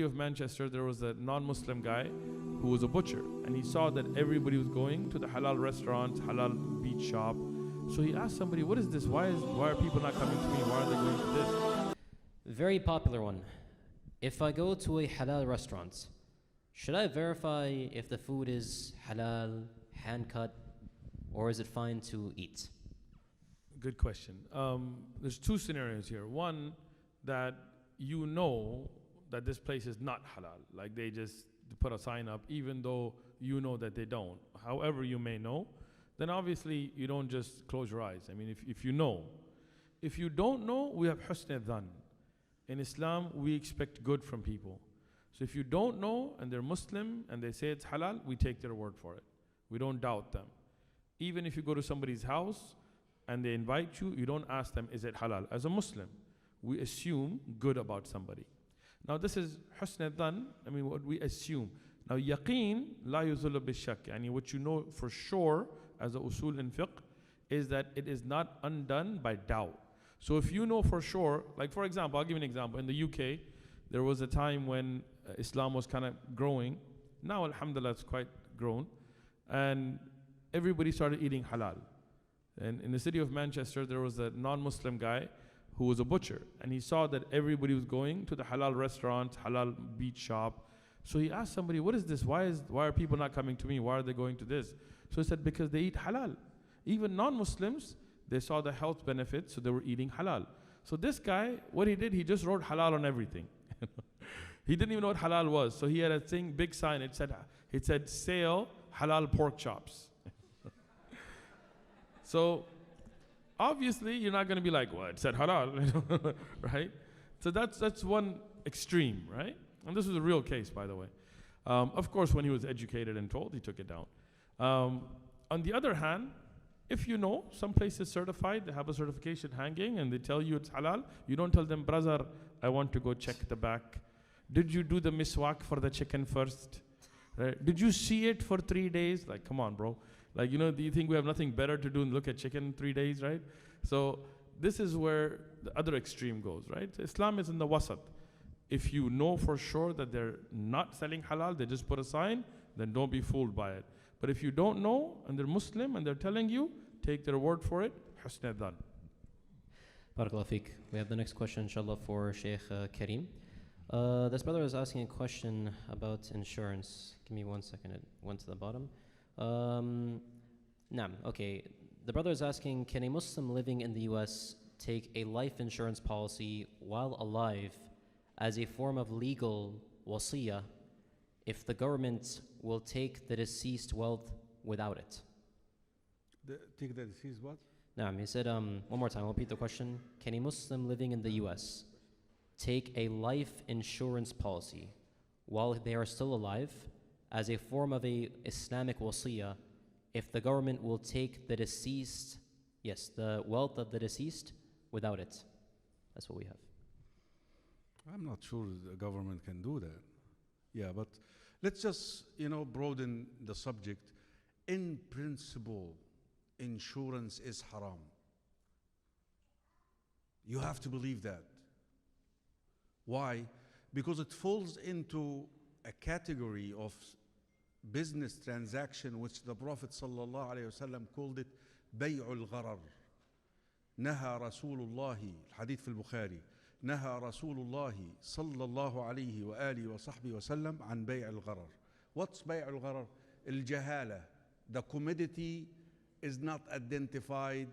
Of Manchester, there was a non-Muslim guy who was a butcher, and he saw that everybody was going to the halal restaurants, halal beach shop. So he asked somebody, "What is this? Why are people not coming to me? Why are they going to this?" Very popular one. If I go to a halal restaurant, should I verify if the food is halal, hand cut, or is it fine to eat? Good question. There's two scenarios here. One, that you know that this place is not halal. Like they just put a sign up, even though you know that they don't. However you may know, then obviously you don't just close your eyes. I mean, if you know. If you don't know, we have husn dhan. In Islam, we expect good from people. So if you don't know and they're Muslim and they say it's halal, we take their word for it. We don't doubt them. Even if you go to somebody's house and they invite you, you don't ask them, is it halal? As a Muslim, we assume good about somebody. Now this is husn dhan, I mean what we assume. Now yaqeen la yuzulu bishak, yani what you know for sure as a usul in fiqh is that it is not undone by doubt. So if you know for sure, like for example, I'll give you an example. In the UK, there was a time when Islam was kind of growing. Now alhamdulillah it's quite grown. And everybody started eating halal. And in the city of Manchester, there was a non-Muslim guy who was a butcher, and he saw that everybody was going to the halal restaurant, halal beach shop. So he asked somebody, "What is this? Why are people not coming to me? Why are they going to this?" So he said, "Because they eat halal." Even non-Muslims, they saw the health benefits, so they were eating halal. So this guy, what he did, he just wrote halal on everything. He didn't even know what halal was. So he had a thing, big sign, it said sale halal pork chops. So obviously, you're not going to be like, "Well, it said halal," right? So that's one extreme, right? And this was a real case, by the way. Of course, when he was educated and told, he took it down. On the other hand, if you know, some places certified, they have a certification hanging, and they tell you it's halal, you don't tell them, "Brother, I want to go check the back. Did you do the miswak for the chicken first? Right? Did you see it for 3 days?" Like, come on, bro. Like, do you think we have nothing better to do than look at chicken 3 days, right? So this is where the other extreme goes, right? Islam is in the wasat. If you know for sure that they're not selling halal, they just put a sign, then don't be fooled by it. But if you don't know and they're Muslim and they're telling you, take their word for it, husn dhan. Barakallahu feek. We have the next question, inshallah, for Sheikh Kareem. This brother is asking a question about insurance. Give me 1 second, it went to the bottom. Okay. The brother is asking, can a Muslim living in the US take a life insurance policy while alive as a form of legal wasiyah if the government will take the deceased wealth without it? Take the deceased what? He said, one more time, I'll repeat the question. Can a Muslim living in the US take a life insurance policy while they are still alive as a form of a Islamic wasiyah if the government will take the deceased, the wealth of the deceased without it? That's what we have. I'm not sure the government can do that. Yeah, but let's just, broaden the subject. In principle, insurance is haram. You have to believe that. Why? Because it falls into a category of business transaction which the Prophet ﷺ called it bay'ul gharar. نهى رسول الله الحديث في البخاري نهى رسول الله صلى الله عليه وآله وصحبه وسلم عن بيع الغرر. What's بيع الغرر? الجهالة. The commodity is not identified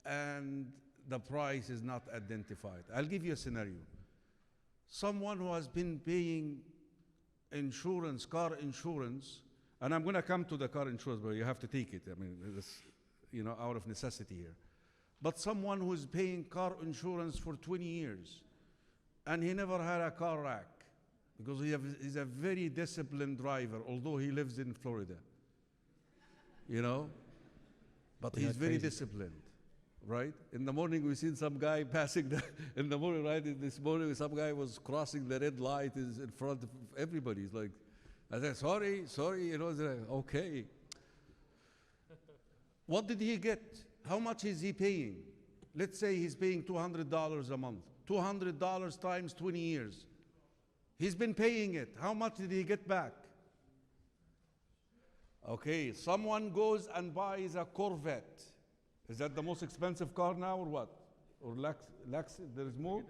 and the price is not identified. I'll give you a scenario. Someone who has been paying insurance, car insurance, and I'm going to come to the car insurance, but you have to take it. I mean, it's, out of necessity here. But someone who's paying car insurance for 20 years, and he never had a car wreck, because he's a very disciplined driver, although he lives in Florida. But he's very disciplined, right? In the morning, we seen some guy passing in the morning, right? This morning, some guy was crossing the red light is in front of everybody. He's like, I said, sorry, okay. What did he get? How much is he paying? Let's say he's paying $200 a month. $200 times 20 years. He's been paying it. How much did he get back? Okay, someone goes and buys a Corvette. Is that the most expensive car now or what? Or Lexus, there's more?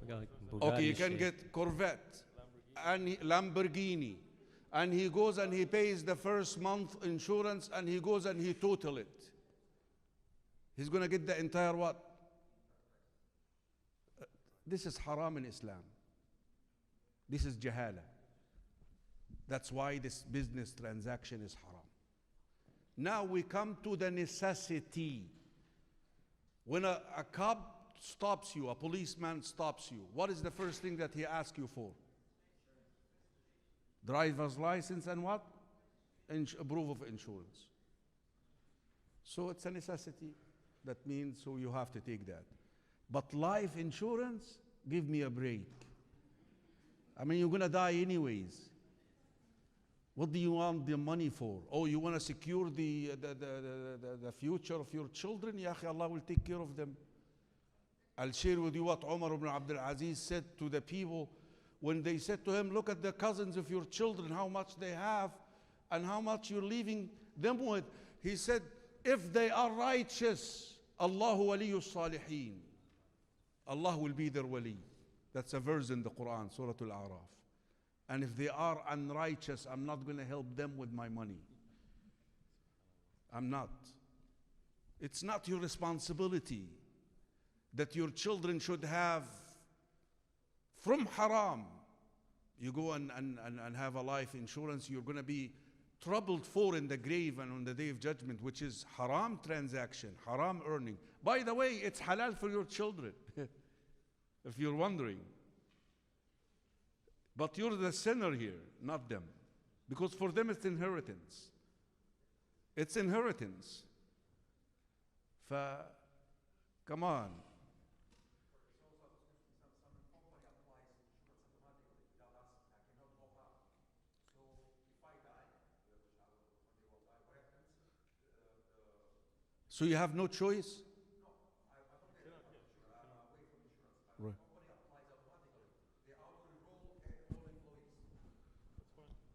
We got like Okay, you Bugatti can shit. get Corvette and Lamborghini. And he goes and he pays the first month insurance and he goes and he total it. He's going to get the entire what? This is haram in Islam. This is jahala. That's why this business transaction is haram. Now we come to the necessity. When a cop stops you, a policeman stops you, what is the first thing that he asks you for? Driver's license and what? Proof of insurance. So it's a necessity. That means so you have to take that. But life insurance, give me a break. I mean, you're going to die anyways. What do you want the money for? Oh, you want to secure the future of your children? Ya akhi, Allah will take care of them. I'll share with you what Umar ibn Abdul Aziz said to the people when they said to him, look at the cousins of your children, how much they have and how much you're leaving them with. He said, if they are righteous, Allahu waliyyu salihin. Allah will be their wali. That's a verse in the Quran, Surah Al-A'raf. And if they are unrighteous, I'm not going to help them with my money. I'm not. It's not your responsibility that your children should have from haram. You go and have a life insurance, you're going to be troubled for in the grave and on the day of judgment, which is haram transaction, haram earning. By the way, it's halal for your children, if you're wondering. But you're the sinner here, not them. Because for them it's inheritance. It's inheritance. Come on. So you have no choice? Right.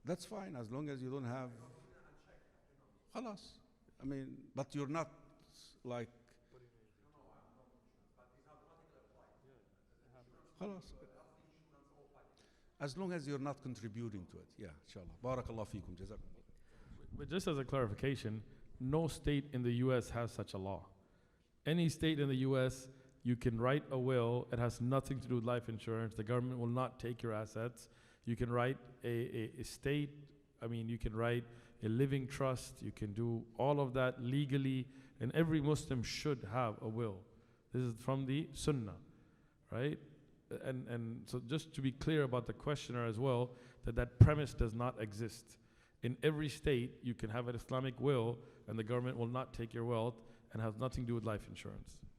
That's fine as long as you don't have. Khalas. I mean, but you're not like. Khalas. As long as you're not contributing to it. Yeah, inshallah. Barakallah feekum. Jazakumullah. But just as a clarification, no state in the U.S. has such a law. Any state in the U.S., you can write a will. It has nothing to do with life insurance. The government will not take your assets. You can write a estate. I mean, you can write a living trust. You can do all of that legally. And every Muslim should have a will. This is from the Sunnah, right? And so just to be clear about the questioner as well, that premise does not exist. In every state, you can have an Islamic will, and the government will not take your wealth and has nothing to do with life insurance.